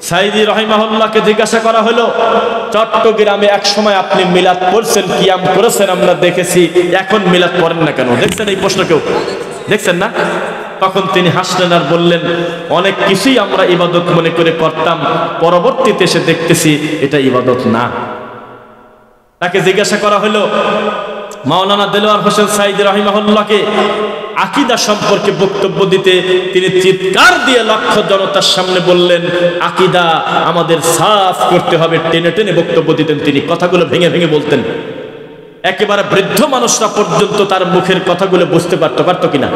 সাইদি রাহিমাহুল্লাহকে জিজ্ঞাসা করা হলো, চট্টগ্রামে এক সময় আপনি মিলাদ পড়ছেন, কিয়াম করেছেন, আমরা দেখেছি, এখন মিলাদ পড়েন না কেন? দেখছেন এই প্রশ্ন কেউ? দেখছেন না? তখন তিনি হাসলেন আর বললেন, অনেক কিছুই আমরা ইবাদত মনে করে করতাম, পরবর্তীতে এসে দেখতেছি এটা ইবাদত না। তাকে জিজ্ঞাসা করা হলো, মাওলানা দেলোয়ার হোসেন সাইদি রাহিমাহুল্লাহকে আকীদা সম্পর্কে বক্তব্য দিতে তিনি চিৎকার দিয়ে লক্ষ জনতার সামনে বললেন, আকীদা আমাদের সাফ করতে হবে, টেনে টেনে বক্তব্য দিতেন তিনি, কথাগুলো ভেঙে ভেঙে বলতেন। একেবারে বৃদ্ধ মানুষরা পর্যন্ত তার মুখের কথাগুলো বুঝতে পারতো কিনা?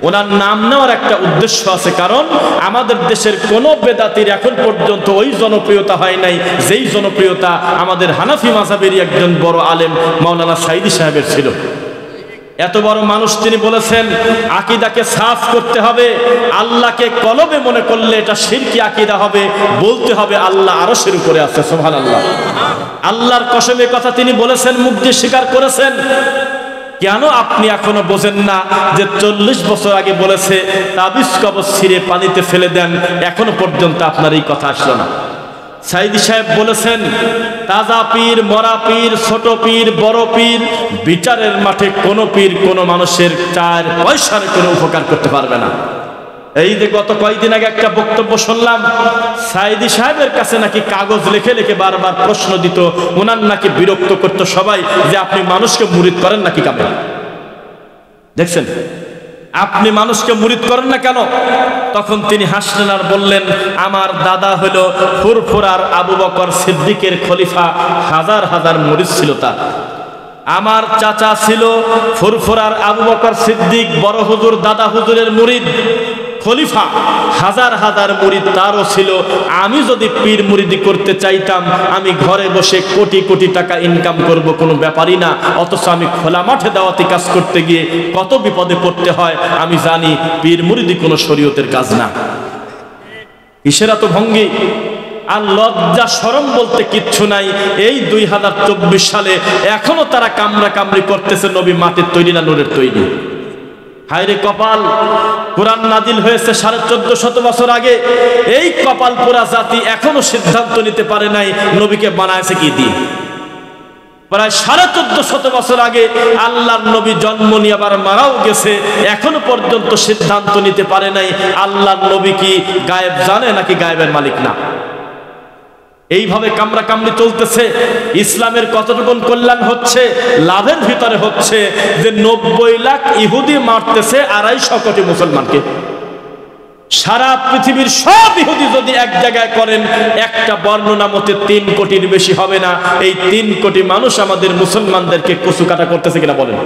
ওনার নাম নেওয়ার একটা উদ্দেশ্য আছে, কারণ আমাদের দেশের কোনো বেদাতির এখন পর্যন্ত ওই জনপ্রিয়তা হয় নাই যেই জনপ্রিয়তা আমাদের হানাফি মাযহাবেরই একজন বড় আলেম মাওলানা সাইদি সাহেবের ছিল। এত বড় মানুষ, তিনি বলেছেন আকীদাকে সাফ করতে হবে, আল্লাহকে কলবে মনে করলে এটা শিরকি আকীদা হবে, বলতে হবে আল্লাহ আরশের উপরে আছে, সুবহানাল্লাহ। আল্লাহর কসমে কথা তিনি বলেছেন, মুখ দিয়ে স্বীকার করেছেন। কেন আপনি এখনো বোঝেন না যে 40 বছর আগে বলেছে তাবিজ কবজ ছিঁড়ে পানিতে ফেলে দেন, এখনো পর্যন্ত আপনার এই কথা আসলো না? সাইদি সাহেব বলেছেন, তাজা পীর, মরা পীর, ছোট পীর, বড় পীর, বিচারের মাঠে কোনো পীর কোনো মানুষের 4 পয়সার কোনো উপকার করতে পারবে না। এই যে গত কয়েকদিন আগে একটা বক্তব্য শুনলাম, সাইদি সাহেবের কাছে নাকি কাগজ লিখে লিখে বারবার প্রশ্ন দিত, ওনার নাকি বিরক্ত করতো সবাই, যে আপনি মানুষকে মুরিদ করেন নাকি কামে? দেখছেন, আপনি মানুষকে মুরিদ করেন না কেন? তখন তিনি হাসলেন আর বললেন, আমার দাদা হলো ফুরফুরার আবু বকর সিদ্দিকের খলিফা, হাজার হাজার মুরিদ ছিল তার। আমার চাচা ছিল ফুরফুরার আবু বকর সিদ্দিক, বড় হুজুর দাদা হুজুরের মুরিদ, খলিফা, হাজার হাজার মুরিদ তারও ছিল। আমি যদি পীর মুরিদি করতে চাইতাম, আমি ঘরে বসে কোটি কোটি টাকা ইনকাম করব, কোনো ব্যাপারই না। অথচ আমি খোলা মাঠে দাওয়াতি কাজ করতে গিয়ে কত বিপদে পড়তে হয় আমি জানি। পীর মুরিদি কোনো শরীয়তের কাজ না। কিসের এত ভঙ্গি? আর লজ্জা শরম বলতে কিচ্ছু নাই। এই 2024 সালে এখনো তারা কামড়া কামড়ি করতেছে, নবী মাটির তৈরি না নূরের তৈরি? হায়রে কপাল! কোরআন নাজিল হয়েছে 1450 বছর আগে, এই কপাল পোড়া জাতি এখনো সিদ্ধান্ত নিতে পারে নাই নবীকে বানাইছে কি দিয়ে। প্রায় 1450 বছর আগে আল্লাহর নবী জন্ম নিয়ে আবার মারাও গেছে, এখনো পর্যন্ত সিদ্ধান্ত নিতে পারে নাই আল্লাহর নবী কি গায়েব জানে নাকি গায়েবের মালিক না। এইভাবে কামড়া কামড়ি চলতেছে। ইসলামের কতটুকু কল্যাণ হচ্ছে? লাভের ভিতরে হচ্ছে যে 90 লাখ ইহুদি মারতেছে 250 কোটি মুসলমানকে। সারা পৃথিবীর সব ইহুদি যদি এক জায়গায় করেন, একটা বর্ণনা মতে 3 কোটির বেশি হবে না। এই 3 কোটি মানুষ আমাদের মুসলমানদেরকে কচু কাটা করতেছে কিনা বলেন?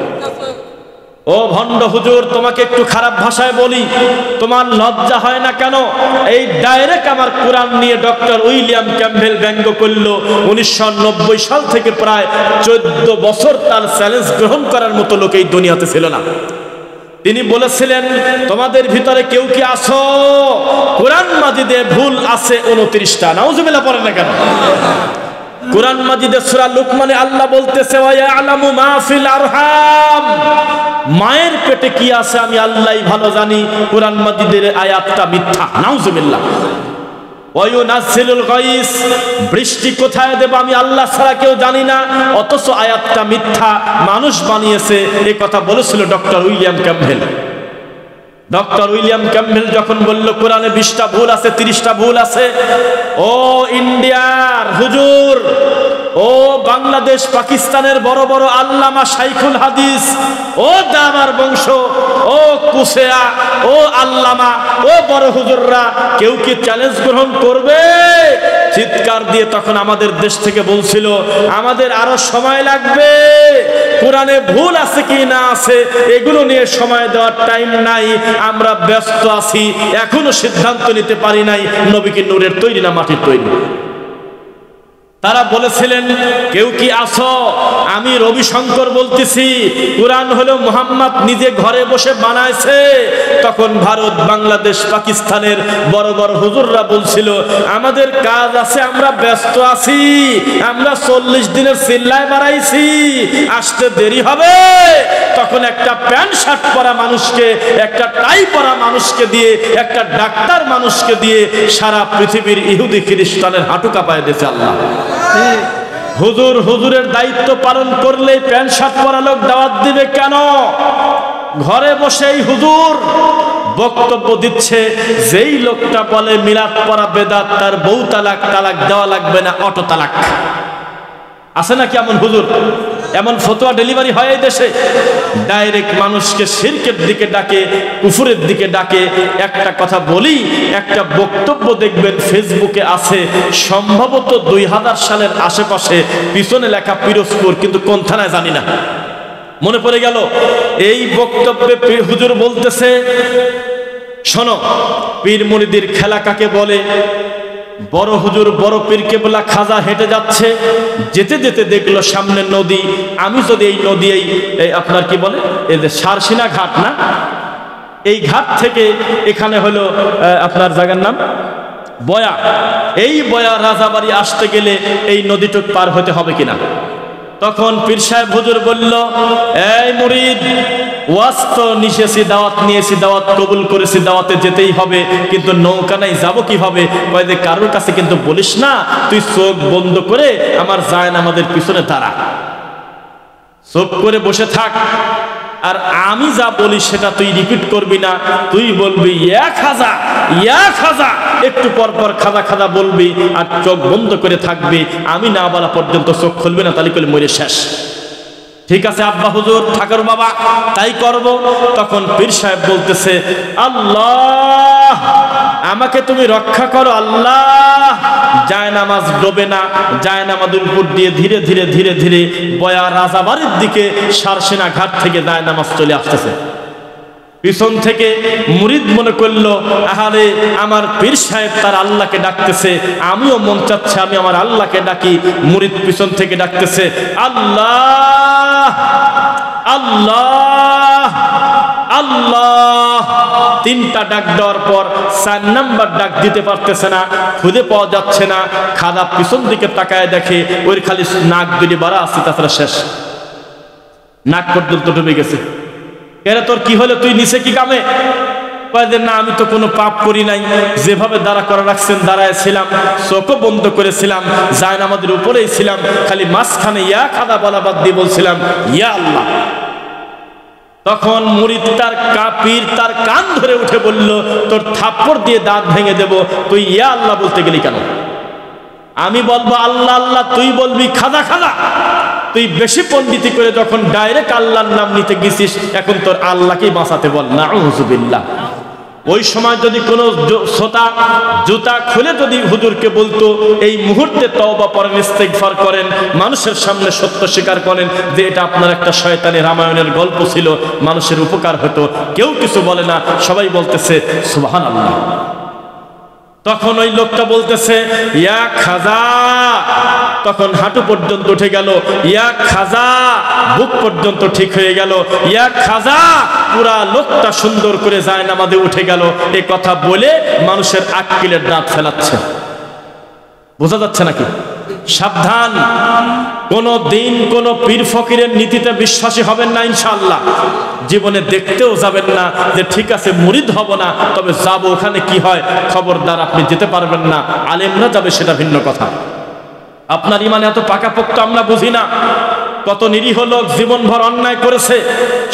ও ভণ্ড হুজুর, তোমাকে একটু খারাপ ভাষায় বলি, তোমার লজ্জা হয় না কেন? এই ডাইরেক্ট আমার কোরআন নিয়ে ডক্টর উইলিয়াম ক্যাম্পবেল ব্যঙ্গ করল। 1990 সাল থেকে প্রায় 14 বছর তার চ্যালেঞ্জ গ্রহণ করার মতো লোক এই দুনিয়াতে ছিল না। তিনি বলেছিলেন, তোমাদের ভিতরে কেউ কি আছো কোরআন মাজিদে ভুল আছে 29টা? নাউজুবিল্লাহ পড়েন না কেন? কোরআন মাজিদে সূরা লুকমানে আল্লাহ বলতেছে, ওয়া ইয়ালামু মা ফিল আরহাম, মায়ের পেটে কি আছে আমি আল্লাহই ভালো জানি। কোরআন মাজিদের আয়াতটা মিথ্যা। নাউজুবিল্লাহ। ওয়া ইউনাজ্জিলুল গায়স, বৃষ্টি কোথায় দেব আমি আল্লাহ ছাড়া কেউ জানি না, অথচ আয়াতটা মিথ্যা, মানুষ বানিয়েছে। এই কথা বলেছিল doctor William Campbell. Doctor William Campbell যখন বলল কোরআনে 20টা ভুল আছে, 30টা ভুল আছে, ও ইন্ডিয়ার হুজুর, ও বাংলাদেশ পাকিস্তানের বড় বড় আল্লামা শাইখুল হাদিস, ও দামার বংশ, ও কুশেয়া, ও আল্লামা, ও বড় হুজুররা, কেউ কি চ্যালেঞ্জ গ্রহণ করবে? চিৎকার দিয়ে তখন আমাদের দেশ থেকে বলছিল, আমাদের আরো সময় লাগবে, কোরআনে ভুল আছে কি না আছে এগুলো নিয়ে সময় দেওয়ার টাইম নাই, আমরা ব্যস্ত আছি, এখনো সিদ্ধান্ত নিতে পারি নাই নবী কি নূরের তৈরি না মাটির তৈরি। তারা বলেছিলেন, কেউ কি আছো? আমি রবিশঙ্কর বলতেছি, কুরআন হলো মুহাম্মদ নিজে ঘরে বসে বানাইছে। তখন ভারত, বাংলাদেশ, পাকিস্তানের বড় বড় হুজুররা বলছিল, আমাদের কাজ আছে, আমরা ব্যস্ত আছি, আমরা 40 দিনের চিল্লায় বাড়াইছি, আসতে দেরি হবে। তখন একটা প্যান্ট শার্ট পরা মানুষকে, একটা টাই পরা মানুষকে দিয়ে, একটা ডাক্তার মানুষকে দিয়ে সারা পৃথিবীর ইহুদি খ্রিস্টানের হাঁটু কাঁপায় দিয়েছে আল্লাহ। হুজুরের দায়িত্ব পালন করলে প্যান্ট শার্ট পরা লোক দাওয়াত দিবে কেন? ঘরে বসেই হুজুর বক্তব্য দিচ্ছে, যেই লোকটা বলে মিলাদ পড়া বেদাত, তার বউ তালাক দেওয়া লাগবে না, অটো তালাক। আছে নাকি এমন হুজুর? এমন ফতোয়া ডেলিভারি হয় এই দেশে? ডাইরেক্ট মানুষকে শিরকের দিকে ডাকে, কুফরের দিকে ডাকে। একটা কথা বলি, একটা বক্তব্য দেখবেন ফেসবুকে আছে, সম্ভবত 2000 সালের আশেপাশে, পিছনে লেখা পিরোজপুর, কিন্তু কোন থানায় জানি না, মনে পড়ে গেল। এই বক্তব্যে হুজুর বলতেছে, শোনো, পীর মুরিদের খেলা কাকে বলে? বড় হুজুর বড় পীর কেবলা খাজা হেঁটে যাচ্ছে, যেতে যেতে দেখলো সামনে নদী। আমি যদি এই নদী, এই আপনার কি বলে, এই যে সারসিনা ঘাট না, এই ঘাট থেকে এখানে হলো আপনার জায়গার নাম বয়া, এই বয়া রাজাবাড়ি আসতে গেলে এই নদীটুক পার হতে হবে কিনা? তখন পীর সাহেব হুজুর বলল, এই মুরিদ, ওয়াজ তো নিশেছি, দাওয়াত নিয়েছি, দাওয়াত কবুল করেছি, দাওয়াতে যেতেই হবে, কিন্তু নৌকা নাই, যাবো কিভাবে? কয় যে কারোর কাছে কিন্তু বলিস না, তুই চোখ বন্ধ করে আমার জায়নামাজের পিছনে দাঁড়া, চুপ করে বসে থাক, আর আমি যা বলি সেটা তুই রিপিট করবি না, তুই বলবি ইয়া খাজা, ইয়া খাজা, একটু পর পর খাজা খাজা বলবি, আর চোখ বন্ধ করে থাকবি, আমি না বলা পর্যন্ত চোখ খুলবি না, তাহলে করে মরে শেষ। ঠিক আছে আব্বা হুজুর, ঠাকুর বাবা, তাই করব। তখন পীর সাহেব বলতেছে, আল্লাহ আমাকে তুমি রক্ষা করো আল্লাহ। জায়নামাজ ডোবে না, জায়নামাজের উপর দিয়ে ধীরে ধীরে ধীরে ধীরে বয়া রাজাবাড়ির দিকে সারসেনা ঘাট থেকে জায়নামাজ চলে আসতেছে। পিছন থেকে মুরিদ মনে করলো, আহারে আমার পীর সাহেব তার আল্লাহকে ডাকতেছে, আমিও মন চাচ্ছে আমি আমার আল্লাহকে ডাকি। মুরিদ পিছন থেকে ডাকতেছে, আল্লাহ আল্লাহ আল্লাহ। 3টা ডাক দেওয়ার পর 4 নাম্বার ডাক দিতে পারতেছে না, খুঁজে পাওয়া যাচ্ছে না। খাদা পিছন দিকে তাকায় দেখে ওর খালি নাক দুটি বাড়া আছে, তাছাড়া শেষ, নাক পর্যন্ত ডুবে গেছে। এরা তোর কি হলো, তুই নিচে কি কামে? না আমি তো কোনো পাপ করি নাই, যেভাবে দাঁড়া করে রাখছেন দাঁড়ায় ছিলাম, চোখও বন্ধ করেছিলাম, জায়নামাজের উপরেই ছিলাম, খালি মাঝখানে ইয়া খাদা বলা বাদ দিয়ে বলছিলাম ইয়া আল্লাহ। তখন মুরিদ তার পীর তার কান ধরে উঠে বলল, তোর থাপ্পড় দিয়ে দাঁত ভেঙে দেব, তুই ইয়া আল্লাহ বলতে গেলি কেন? আমি বলবো আল্লাহ আল্লাহ, তুই বলবি খাদা খাদা। তুই বেশি পণ্ডিতি করে যখন ডাইরেক্ট আল্লাহর নাম নিতে গেছিস, এখন তোর আল্লাহকেই বাঁচাতে বল। নাউযুবিল্লাহ। ওই সময় যদি কোনো শ্রোতা জুতা খুলে যদি হুজুরকে বলতো, এই মুহূর্তে তওবা পড়েন, ইস্তেগফার করেন, মানুষের সামনে সত্য স্বীকার করেন যে এটা আপনার একটা শয়তানি রামায়ণের গল্প ছিল, মানুষের উপকার হতো। কেউ কিছু বলে না, সবাই বলতেছে সুবহানাল্লাহ। তখন ওই লোকটা বলতেছে ইয়া খাজা, তখন হাঁটু পর্যন্ত উঠে গেল, ইয়া খাজা, বুক পর্যন্ত ঠিক হয়ে গেল, ইয়া খাজা, পুরা লোকটা সুন্দর করে জায়নামাজে উঠে গেল। এই কথা বলে মানুষের আক্কেলের দাঁত ফেলাচ্ছে। বোঝা যাচ্ছে নাকি? সাবধান, কোন দিন কোন পীর ফকিরের নীতিতে বিশ্বাসী হবেন না ইনশাআল্লাহ। জীবনে দেখতেও যাবেন না যে ঠিক আছে মুরিদ হব না, তবে যাব, ওখানে কি হয় খবরদার আপনি যেতে পারবেন না। আলেমরা যাবে সেটা ভিন্ন কথা। আপনার ইমান এত পাকাপোক্ত আমরা বুঝি না। কত নিরীহ লোক জীবনভর অন্যায় করেছে,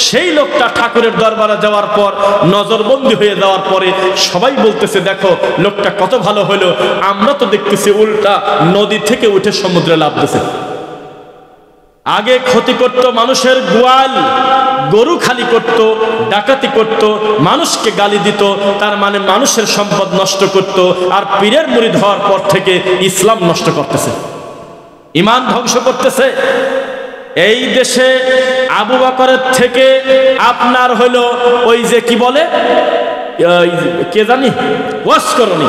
সেই লোকটা ঠাকুরের দরবারে যাওয়ার পর, নজরবন্দি হয়ে যাওয়ার পরে সবাই বলতেছে দেখো লোকটা কত ভালো হলো। আমরা তো দেখতেছি উল্টা নদী থেকে উঠে সমুদ্রে লাফতেছে। আগে ক্ষতি করত মানুষের গোয়াল, গরু খালি করত, ডাকাতি করত, মানুষকে গালি দিত, তার মানে মানুষের সম্পদ নষ্ট করত। আর পীরের মুরিদ হওয়ার পর থেকে ইসলাম নষ্ট করতেছে, ঈমান ধ্বংস করতেছে। এই দেশে আবু বকরের থেকে আপনার হলো ওই যে কি বলে কে জানি ওয়াসকরণী,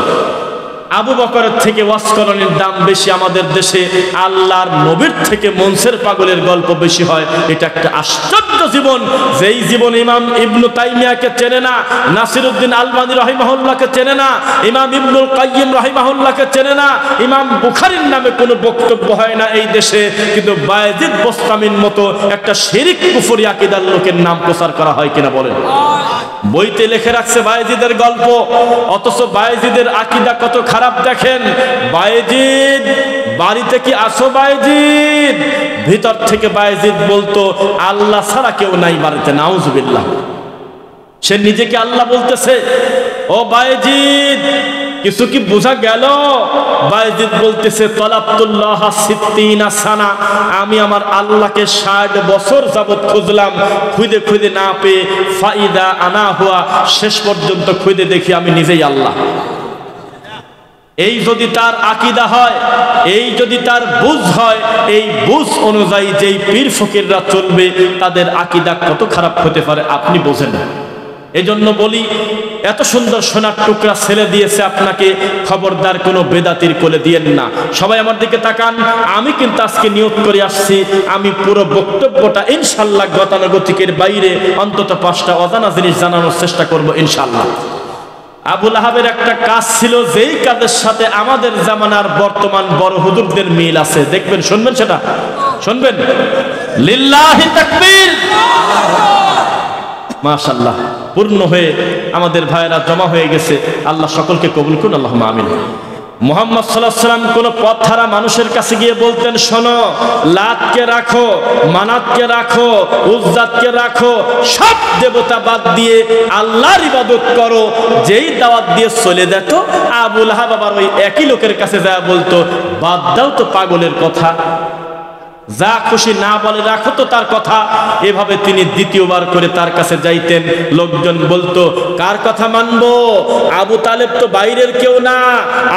আবু বকরের থেকে ওয়াজ করানোর দাম বেশি আমাদের দেশে, আল্লাহর নবীর থেকে মনসের পাগলের গল্প বেশি হয়। এটা একটা আশ্চর্য জীবন, যেই জীবন ইমাম ইবনু তাইমিয়াকে চেনে না, নাসিরউদ্দিন আলবানী রাহিমাহুল্লাহকে চেনে না, ইমাম ইবনুল কাইয়িম রাহিমাহুল্লাহকে চেনে না, ইমাম বুখারীর নামে কোনো বক্তব্য হয় না এই দেশে, কিন্তু বায়েজিদ বোস্তামির মতো একটা শিরক কুফরি আকীদার লোকের নাম প্রচার করা হয় কিনা বলেন? বইতে লিখে রাখছে বায়েজিদের গল্প, অথচ বায়েজিদের আকীদা কত খারাপ দেখেন। বায়েজিদ বাড়িতে কি আসো বায়েজিদ, ভিতর থেকে বায়েজিদ বলতো আল্লাহ ছাড়া কেউ নাই বাড়িতে, নাউজুবিল্লাহ। সে নিজেকে আল্লাহ বলতেছে। ও বায়েজিদ কিছু কি বোঝা গেল? বায়েজিদ বলতেছে তালাবতুল্লাহ ৬০ সানা, আমি আমার আল্লাহকে ৬০ বছর যাবত খুঁজলাম, খুঁজে খুঁজে না পেয়ে ফাইদা আনা হুয়া, শেষ পর্যন্ত খুঁজে দেখি আমি নিজেই আল্লাহ। এই যদি তার আকীদা হয়, এই যদি তার বুঝ হয়, এই বুঝ অনুযায়ী যেই পীর ফকিররা চলবে তাদের আকীদা কত খারাপ হতে পারে আপনি বোঝেন। এজন্য বলি, এত সুন্দর সোনার টুকরা ছেলে দিয়েছে আপনাকে, খবরদার কোনো বেদাতির কোলে দিয়েন না। সবাই আমার দিকে তাকান, আমি কিন্তু আজকে নিয়ত করে আসছি, আমি পুরো বক্তব্যটা ইনশাআল্লাহ গতানুগতিকের বাইরে অন্তত 5টা অজানা জিনিস জানানোর চেষ্টা করব ইনশাআল্লাহ। আবু লাহাবের একটা কাজ ছিল, যেই কাজের সাথে আমাদের জামানার বর্তমান বড় হুজুরদের মিল আছে, দেখবেন, শুনবেন, সেটা শুনবেন। লিল্লাহি তাকবীর, মাশাআল্লাহ। পূর্ণ হয়ে আমাদের ভাইয়েরা জমা হয়ে গেছে, আল্লাহ সকলকে কবুল করুন, আল্লাহুম্মা আমিন। মুহাম্মদ সাল্লাল্লাহু আলাইহি ওয়াসাল্লাম কোন পথহারা মানুষের কাছে গিয়ে বলতেন, শোনো, লাতকে রাখো, মানাতকে রাখো, উজ্জাতকে রাখো, সব দেবতা বাদ দিয়ে আল্লাহর ইবাদত করো। যেই দাওয়াত দিয়ে চলে যেত, আবু লাহাব আবার ওই একই লোকের কাছে যায় বলতো, বাদ দাও তো পাগলের কথা, যা খুশি না বলে রাখো তো তার কথা। এভাবে তিনি দ্বিতীয়বার করে তার কাছে যাইতেন। লোকজন বলতো, কার কথা মানবো? আবু তালেব তো বাইরের কেউ না,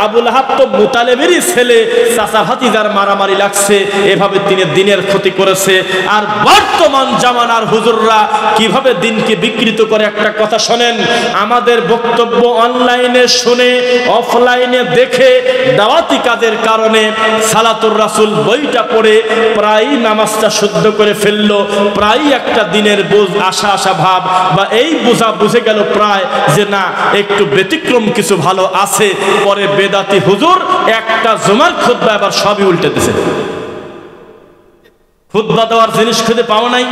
আবু লাহাব তো মুতালেবেরই ছেলে, চাচা ভাতিজার মারামারি লাগছে। এভাবে তিনি দিনের ক্ষতি করেছে। আর বর্তমান জামানার হুজুররা কিভাবে দিনকে বিকৃত করে, একটা কথা শোনেন, আমাদের বক্তব্য অনলাইনে শুনে, অফলাইনে দেখে, দাওয়াতি কাজের কারণে সালাতুর রাসূল বইটা পড়ে প্রায় নামাজটা শুদ্ধ করে ফেললো, প্রায় একটা দিনের বোঝ আশা আশা ভাব, বা এই বোঝা বুঝে গেল প্রায় যে না, একটু ব্যতিক্রম কিছু ভালো আছে। পরে বেদাতি হুজুর একটা জুমার খুতবা আবার সবই উল্টে দিয়েছে। খুতবা দেওয়ার জিনিস খুঁজে পাওয়া নাই,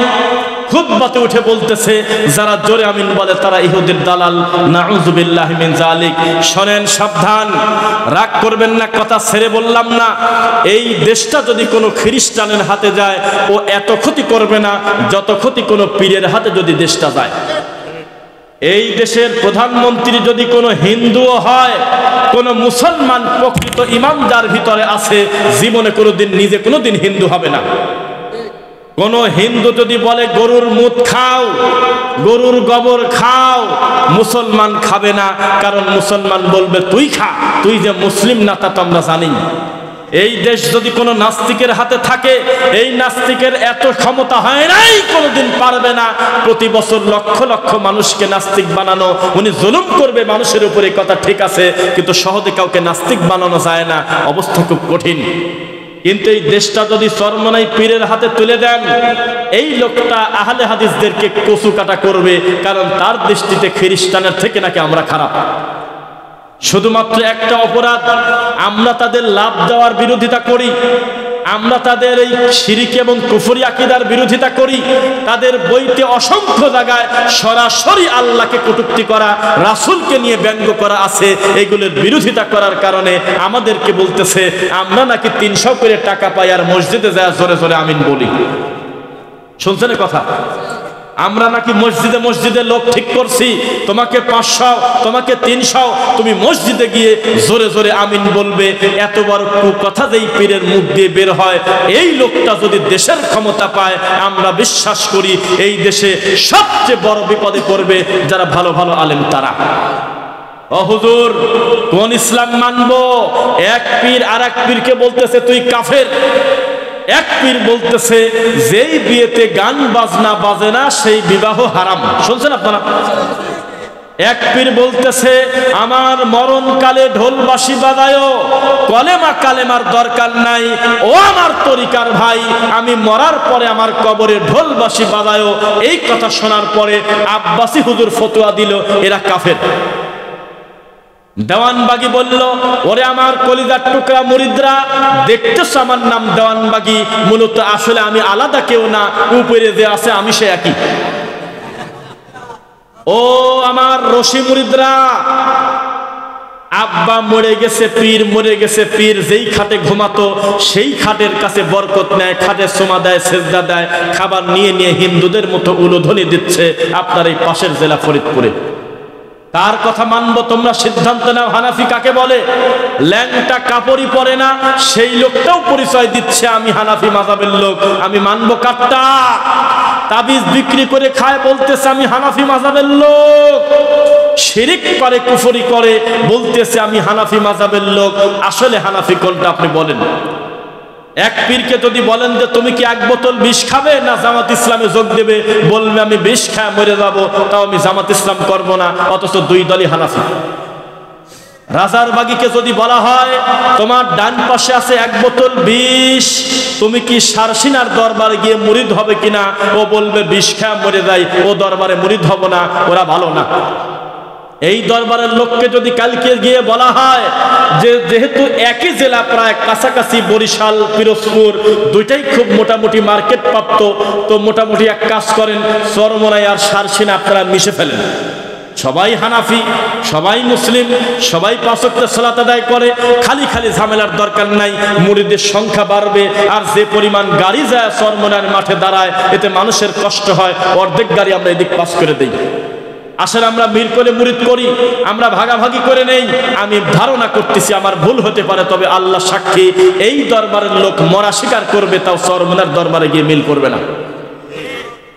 খুতবাতে উঠে বলতেছে, যারা জোরে আমিন বলে তারা ইহুদির দালাল, নাউযুবিল্লাহি মিন যালিক। শোনেন, সাবধান, রাগ করবেন না, কথা ছেড়ে বললাম না। এই দেশটা যদি কোনো খ্রিস্টানের হাতে যায়, ও এত ক্ষতি করবে না যত ক্ষতি কোনো পীরের হাতে যদি দেশটা যায়। এই দেশের প্রধানমন্ত্রী যদি কোনো হিন্দুও হয়, কোনো মুসলমান প্রকৃত ইমাম যার ভিতরে আছে, জীবনে কোনোদিন নিজে কোনোদিন হিন্দু হবে না। কোন হিন্দু যদি বলে গরুর মুত খাও, গরুর গোবর খাও, মুসলমান খাবে না, কারণ মুসলমান বলবে তুই খা, তুই যে মুসলিম না তা তো আমরা জানি। এই দেশ যদি কোনো নাস্তিকের হাতে থাকে, এই নাস্তিকের এত ক্ষমতা হয় নাই, কোনোদিন পারবে না প্রতি বছর লক্ষ লক্ষ মানুষকে নাস্তিক বানানো। উনি জুলুম করবে মানুষের উপরে, কথা ঠিক আছে, কিন্তু সহজে কাউকে নাস্তিক বানানো যায় না, অবস্থা খুব কঠিন। কিন্তু এই দেশটা যদি চরমনাই পীরের হাতে তুলে দেন, এই লোকটা আহলে হাদিসদেরকে কচু কাটা করবে, কারণ তার দৃষ্টিতে খ্রিস্টানের থেকে নাকি আমরা খারাপ। শুধুমাত্র একটা অপরাধ, আমরা তাদের লাভ দেওয়ার বিরোধিতা করি, আমরা তাদের এই শিরক এবং কুফরি আকীদার বিরোধিতা করি। তাদের বইতে অসংখ্য জায়গায় সরাসরি আল্লাহকে কটূক্তি করা, রাসূলকে নিয়ে ব্যঙ্গ করা আছে। এগুলোর বিরোধিতা করার কারণে আমাদেরকে বলতেছে আমরা নাকি 300 করে টাকা পাই আর মসজিদে যায় জোরে জোরে আমিন বলি। শুনছেন কথা? আমরা নাকি মসজিদে মসজিদে লোক ঠিক করছি, তোমাকে 500, তোমাকে 300, তুমি মসজিদে গিয়ে জোরে জোরে আমিন বলবে। এত বড় কথা যেই পীরের মুখ দিয়ে বের হয়, এই লোকটা যদি দেশের ক্ষমতা পায়, আমরা বিশ্বাস করি এই দেশে সবচেয়ে বড় বিপদে পড়বে যারা ভালো ভালো আলেম তারা। ও হুজুর, কোন ইসলাম মানবো? এক পীর আর এক পীরকে বলতেছে তুই কাফের। এক পীর বলতেছে যেই বিয়েতে গান বাজনা বাজে না সেই বিবাহ হারাম। শুনছেন আপনারা? এক পীর বলতেছে আমার মরণকালে ঢোল বাঁশি বাজায়ো, কলেমা কালেমার দরকার নাই, ও আমার তরিকার ভাই আমি মরার পরে আমার কবরে ঢোল বাঁশি বাজায়ো। এই কথা শোনার পরে আব্বাসী হুজুর ফতোয়া দিল এরা কাফের। দেওয়ানবাগি বলল ওরে আমার কলিজার টুকরা মুরিদরা, দেখতেছ আমার নাম দেওয়ানবাগি, মূলত আসলে আমি আলাদা কেউ না, উপরে যে আছে আমি সে একই। ও আমার রশি মুরিদরা, আব্বা মরে গেছে, পীর মরে গেছে, পীর যেই খাটে ঘুমাতো সেই খাটের কাছে বরকত নেয়, খাটে সোমা দেয়, সেজদা দেয়, খাবার নিয়ে নিয়ে হিন্দুদের মতো উলুধ্বনি দিচ্ছে আপনার এই পাশের জেলা ফরিদপুরে। কার কথা মানবো তোমরা সিদ্ধান্ত নাও। হানাফি কাকে বলে? ল্যাংটা কাপড়ই পরে না সেই লোকটাও পরিচয় দিচ্ছে আমি হানাফি মাযহাবের লোক, আমি মানবো কাটটা? তাবিজ বিক্রি করে খায় বলতেছে আমি হানাফি মাযহাবের লোক, শিরিক করে কুফরি করে বলতেছে আমি হানাফি মাযহাবের লোক। আসলে হানাফি কোনটা আপনি বলেন? এক পীরকে যদি বলেন যে তুমি কি এক বোতল বিষ খাবে না জামাত ইসলামে যোগ দেবে, বলবে আমি বিষ খায় মরে যাব, তাও আমি জামাত ইসলাম করব না, অথচ দুই দলই হানাফি। রাজারবাগীকে যদি বলা হয় তোমার ডান পাশে আছে এক বোতল বিষ, তুমি কি সারসিনার দরবারে গিয়ে মুরিদ হবে কিনা, ও বলবে বিষ খায় মরে যাই, ও দরবারে মুরিদ হব না, ওরা ভালো না। এই দরবারের লোককে যদি কালকে গিয়ে বলা হয় যে যেহেতু একই জেলা প্রায় কাছাকাছি, বরিশাল পিরোজপুর দুইটাই খুব মোটামুটি মার্কেট প্রাপ্ত, তো মোটামুটি এক কাজ করেন চরমোনাই আর সারসিনা আপনারা মিশে ফেলেন, সবাই হানাফি, সবাই মুসলিম, সবাই পাঁচ ওয়াক্ত সালাত আদায় করে, খালি খালি ঝামেলার দরকার নাই, মুরিদের সংখ্যা বাড়বে। আর যে পরিমাণ গাড়ি যায় চরমোনাইয়ের মাঠে দাঁড়ায়, এতে মানুষের কষ্ট হয়, অর্ধেক গাড়ি আমরা এদিক পাস করে দিই। আসলে আমরা মিল করে মুরিদ করি, আমরা ভাগাভাগি করে নেই। আমি ধারণা করতেছি আমার ভুল হতে পারে, তবে আল্লাহ সাক্ষী এই দরবারের লোক মরা স্বীকার করবে, তাও চরমোনাইয়ের দরবারে গিয়ে মিল করবে না।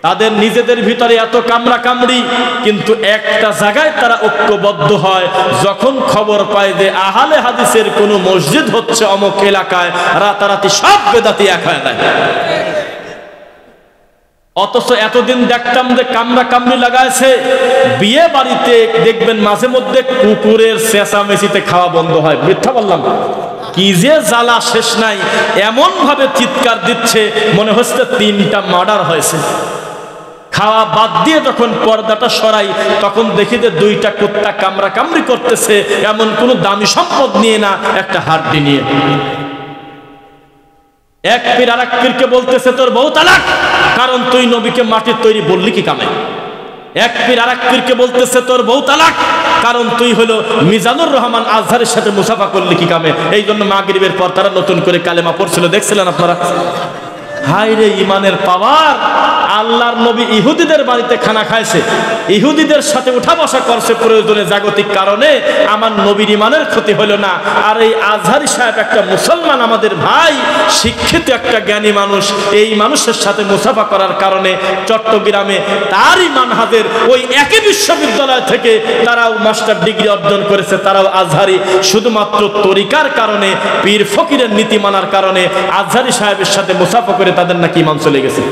তাদের নিজেদের ভিতরে এত কামড়া কামড়ি, কিন্তু একটা জায়গায় তারা ঐক্যবদ্ধ হয়, যখন খবর পায় যে আহলে হাদিসের কোন মসজিদ হচ্ছে অমুক এলাকায়, রাতারাতি সব বেদাতি এক হয়ে যায়। অথচ এতদিন দেখতাম যে কামড়া কামড়ি লাগাইছে, বিয়ে বাড়িতে দেখবেন মাঝে মধ্যে কুকুরের চেঁচামেচিতে খাওয়া বন্ধ হয়। মিথ্যা বললাম? কি যে জ্বালা শেষ নাই, এমন ভাবে চিৎকার দিচ্ছে মনে হচ্ছে 3টা মার্ডার হয়েছে। খাওয়া বাদ দিয়ে যখন পর্দাটা সরাই, তখন দেখি যে 2টা কুত্তা কামড়া কামড়ি করতেছে, এমন কোন দামি সম্পদ নিয়ে না, একটা হাড্ডি নিয়ে। এক পীর আর এক পীরকে বলতেছে তোর বউ তালাক, কারণ তুই নবীকে মাটির তৈরি বললি কি কামে। এক পীর আর এক পীরকে বলতেছে তোর বউ তালাক, কারণ তুই হলো মিজানুর রহমান আজহারের সাথে মুসাফা করলি কি কামে। এই জন্য মাগরিবের পর তারা নতুন করে কালেমা পড়ছিল, দেখছিলেন আপনারা? হাই রে ইমানের পাওয়ার! আল্লাহর নবী ইহুদিদের বাড়িতে খানা খাইছে, ইহুদিদের সাথে উঠা বসা করছে প্রয়োজনে জাগতিক কারণে, আমার নবীর ইমানের ক্ষতি হলো না। আর এই আজহারি সাহেব একটা মুসলমান, আমাদের ভাই, শিক্ষিত একটা জ্ঞানী মানুষ, এই মানুষের সাথে মুসাফা করার কারণে চট্টগ্রামে তারই মানহাজের ওই একই বিশ্ববিদ্যালয় থেকে তারাও মাস্টার ডিগ্রি অর্জন করেছে, তারাও আজহারি। শুধুমাত্র তরিকার কারণে, পীর ফকিরের নীতি মানার কারণে আজহারি সাহেবের সাথে মুসাফা করে তাদের নাকি ইমান চলে গেছে।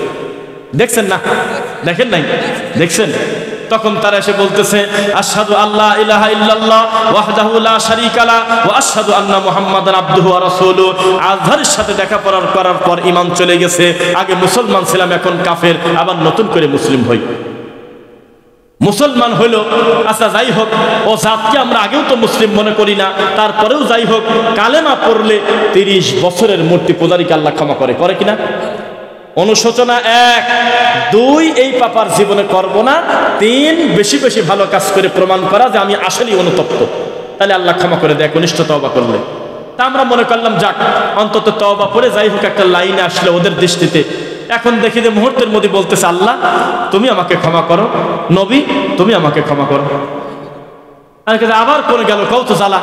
দেখছেন না? দেখেন নাই? দেখছেন? তখন তারা এসে বলতেছে আশহাদু আল্লা ইলাহা ইল্লাল্লাহ ওয়াহদাহু লা শারীকা লা ওয়া আশহাদু আন্না মুহাম্মাদান আবদুহু ওয়া রাসূলুহু। আজহারের সাথে দেখা করার পর ঈমান চলে গেছে। আগে মুসলমান ছিলাম, এখন কাফের, আবার নতুন করে মুসলিম হই। মুসলমান হইল, আচ্ছা যাই হোক, ও জাতকে আমরা আগেও তো মুসলিম মনে করি না, তারপরেও যাই হোক, কালেমা পড়লে 30 বছরের মূর্তি পূজারীকে আল্লাহ ক্ষমা করে, করে কিনা? অনুশোচনা 1, 2 এই পাপার জীবনে করব না, 3 বেশি বেশি ভালো কাজ করে প্রমাণ করা যে আমি আসলেই অনুতপ্ত, তাহলে আল্লাহ ক্ষমা করে দেয় একনিষ্ঠ তওবা করলে। তা আমরা মনে করলাম যাক অন্তত তওবা করে যাই হোক একটা লাইনে আসলে ওদের দৃষ্টিতে। এখন দেখি যে মুহূর্তের মধ্যে বলতেছে আল্লাহ তুমি আমাকে ক্ষমা করো, নবী তুমি আমাকে ক্ষমা করো। আবার কোনে গেল কও তো জ্বালা।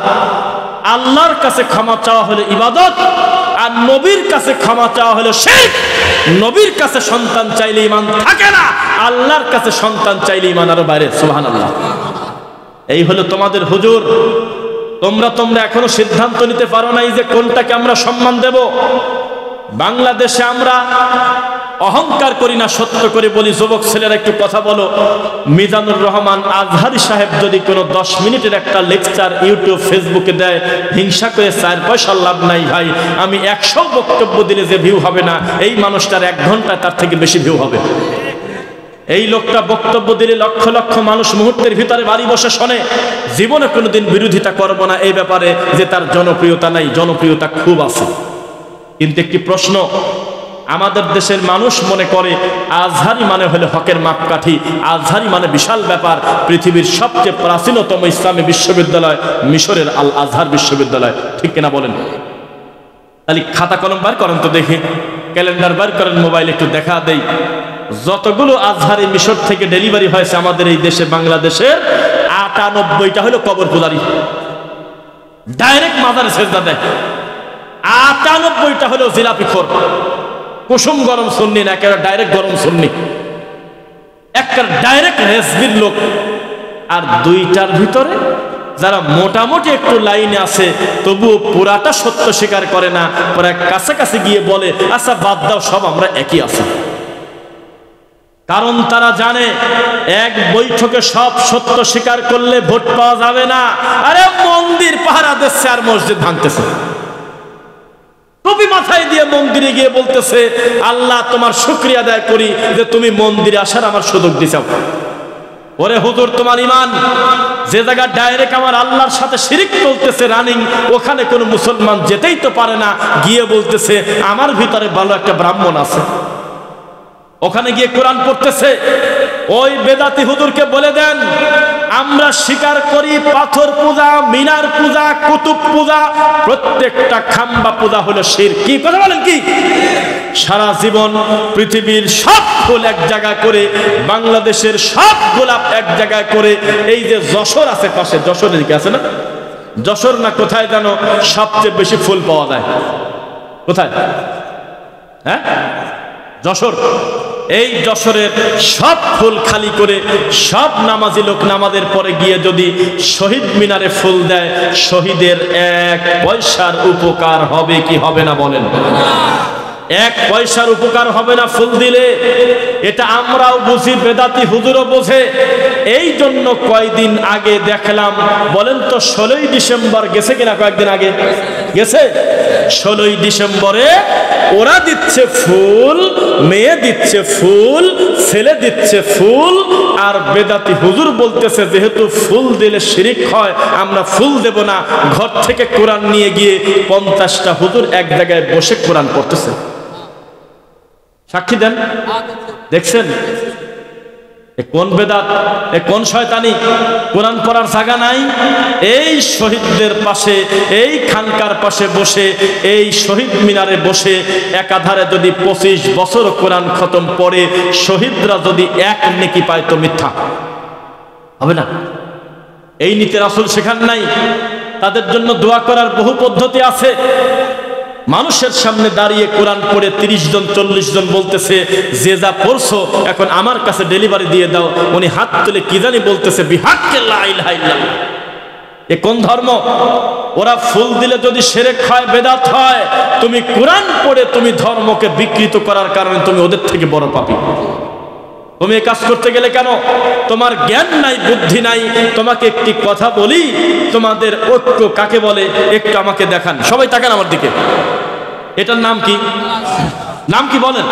আল্লাহর কাছে ক্ষমা চাওয়া হলো ইবাদত, আর নবীর কাছে ক্ষমা চাওয়া হলো শিরক। নবীর কাছে সন্তান চাইলে ঈমান থাকে না, আল্লাহর কাছে সন্তান চাইলে ঈমান আরো বাইরে। সুবহানাল্লাহ। এই হলো তোমাদের হুজুর। তোমরা এখনো সিদ্ধান্ত নিতে পারো নাই যে কোনটাকে আমরা সম্মান দেব। বাংলাদেশে আমরা অহংকার করি না, সত্য করে বলি। যুবক ছেলেরা একটু কথা বলো। মিজানুর রহমান আজহারি সাহেব যদি কোনো 10 মিনিটের একটা লেকচার ইউটিউব ফেসবুকে দেয়, হিংসা করে 4 পয়সা লাভ নাই ভাই। আমি 100 বক্তব্য দিলে যে ভিউ হবে না, এই মানুষটার 1 ঘন্টায় তার থেকে বেশি ভিউ হবে। এই লোকটা বক্তব্য দিলে লক্ষ লক্ষ মানুষ মুহূর্তের ভিতরে বাড়ি বসে শোনে। জীবনে কোনোদিন বিরোধিতা করব না এই ব্যাপারে যে তার জনপ্রিয়তা নাই, জনপ্রিয়তা খুব আছে। কিন্তু একটি প্রশ্ন, আমাদের দেশের মানুষ মনে করে আজহারি মানে হলো হকের মাপকাঠি, আজহারি মানে বিশাল ব্যাপার। পৃথিবীর সবচেয়ে প্রাচীনতম ইসলামী বিশ্ববিদ্যালয় মিশরের আল আজহার বিশ্ববিদ্যালয়, ঠিক কিনা বলেন? তাহলে খাতা কলম বার করেন তো দেখি, ক্যালেন্ডার বার করেন, মোবাইল একটু দেখা দেই। যতগুলো আজহারি মিশর থেকে ডেলিভারি হয়েছে আমাদের এই দেশে, বাংলাদেশের 98টা হলো কবর পূজারি, ডাইরেক্ট মাজারে সেজদা দেয়। 98টা হলো জিলাপিখোর, কুসুম গরম সুন্নি না, একেবারে ডাইরেক্ট গরম সুন্নি, একটা ডাইরেক্ট রেজবির লোক। আর 2টার ভিতরে যারা মোটামুটি একটু লাইনে আছে, তবুও পুরাটা সত্য স্বীকার করে না, পরে কাছাকাছি গিয়ে বলে আচ্ছা বাদ দাও, সব আমরা একই আছি। কারণ তারা জানে এক বৈঠকে সব সত্য স্বীকার করলে ভোট পাওয়া যাবে না। আরে মন্দির পাহারা দিচ্ছে আর মসজিদ ভাঙতেছে, টুপি মাথায় দিয়ে মন্দিরে গিয়ে বলতেছে আল্লাহ তোমার শুকরিয়া আদায় করি যে তুমি মন্দিরে আসার আমার সুযোগ দিছাও। ওরে হুজুর, তোমার ইমান যে জায়গা ডাইরেক্ট আমার আল্লাহর সাথে শিরিক চলতেছে রানিং, ওখানে কোনো মুসলমান যেতেই তো পারে না, গিয়ে বলতেছে আমার ভিতরে ভালো একটা ব্রাহ্মণ আছে, ওখানে গিয়ে কোরআন পড়তেছে। ওই বেদাতি হুজুরকে বলে দেন আমরা স্বীকার করি পাথর পূজা, মিনার পূজা, কুতুব পূজা, প্রত্যেকটা খাম্বা পূজা হলো শিরক। কি কথা বলেন? কি সারা জীবন পৃথিবীর সব ফুল এক জায়গা করে, বাংলাদেশের সব গোলাপ এক জায়গায় করে, এই যে যশোর আছে পাশে, যশোরের দিকে আছে না, যশোর না কোথায় জানো সবচেয়ে বেশি ফুল পাওয়া যায়? কোথায়? হ্যাঁ, যশোর। এই যশোরের সব ফুল খালি করে সব নামাজি লোক নামাজের পরে গিয়ে যদি শহীদ মিনারে ফুল দেয়, শহীদের 1 পয়সার উপকার হবে কি হবে না বলেন? 1 পয়সার উপকার হবে না ফুল দিলে। এটা আমরাও বুঝি, বেদাতি হুজুরও বোঝে। এই জন্য কয়দিন আগে দেখলাম, বলেন তো 16ই ডিসেম্বর গেছে কিনা? কয়েকদিন আগে গেছে। 16ই ডিসেম্বরে ওরা দিচ্ছে ফুল, মেয়ে দিচ্ছে ফুল, ছেলে দিচ্ছে ফুল, আর বেদাতি হুজুর বলতেছে যেহেতু ফুল দিলে শিরিক হয় আমরা ফুল দেব না। ঘর থেকে কোরআন নিয়ে গিয়ে 50টা হুজুর এক জায়গায় বসে কোরআন পড়তেছে। সাক্ষী দেন, দেখছেন? কোন বেদাত, কোন শয়তানি? কোরআন পড়ার জায়গা নাই। এই শহীদদের পাশে, এই খানকার পাশে বসে, এই শহীদ মিনারে বসে একাধারে যদি 25 বছর কোরআন খতম পড়ে, শহীদরা যদি 1 নেকি পায় তো মিথ্যা হবে না? এই নীতি রাসূল শেখান নাই। তাদের জন্য দোয়া করার বহু পদ্ধতি আছে। মানুষের সামনে দাঁড়িয়ে কোরআন পড়ে 30 জন 40 জন বলতেছে যে যা পড়ছো এখন আমার কাছে ডেলিভারি দিয়ে দাও। উনি হাত তুলে কি জানি বলতেছে বিহাক্কে লা ইলাহা ইল্লাল্লাহ। এ কোন ধর্ম? ওরা ফুল দিলে যদি শিরক হয়, বেদাত হয়, তুমি কোরআন পড়ে তুমি ধর্মকে বিকৃত করার কারণে তুমি ওদের থেকে বড় পাপী। তুমি এই কাজ করতে গেলে কেন? তোমার জ্ঞান নাই, বুদ্ধি নাই। তোমাকে একটি কথা বলি, তোমাদের ঐক্য কাকে বলে একটু আমাকে দেখান। সবাই তাকান আমার দিকে। এটার নাম কি? নাম কি বলেন?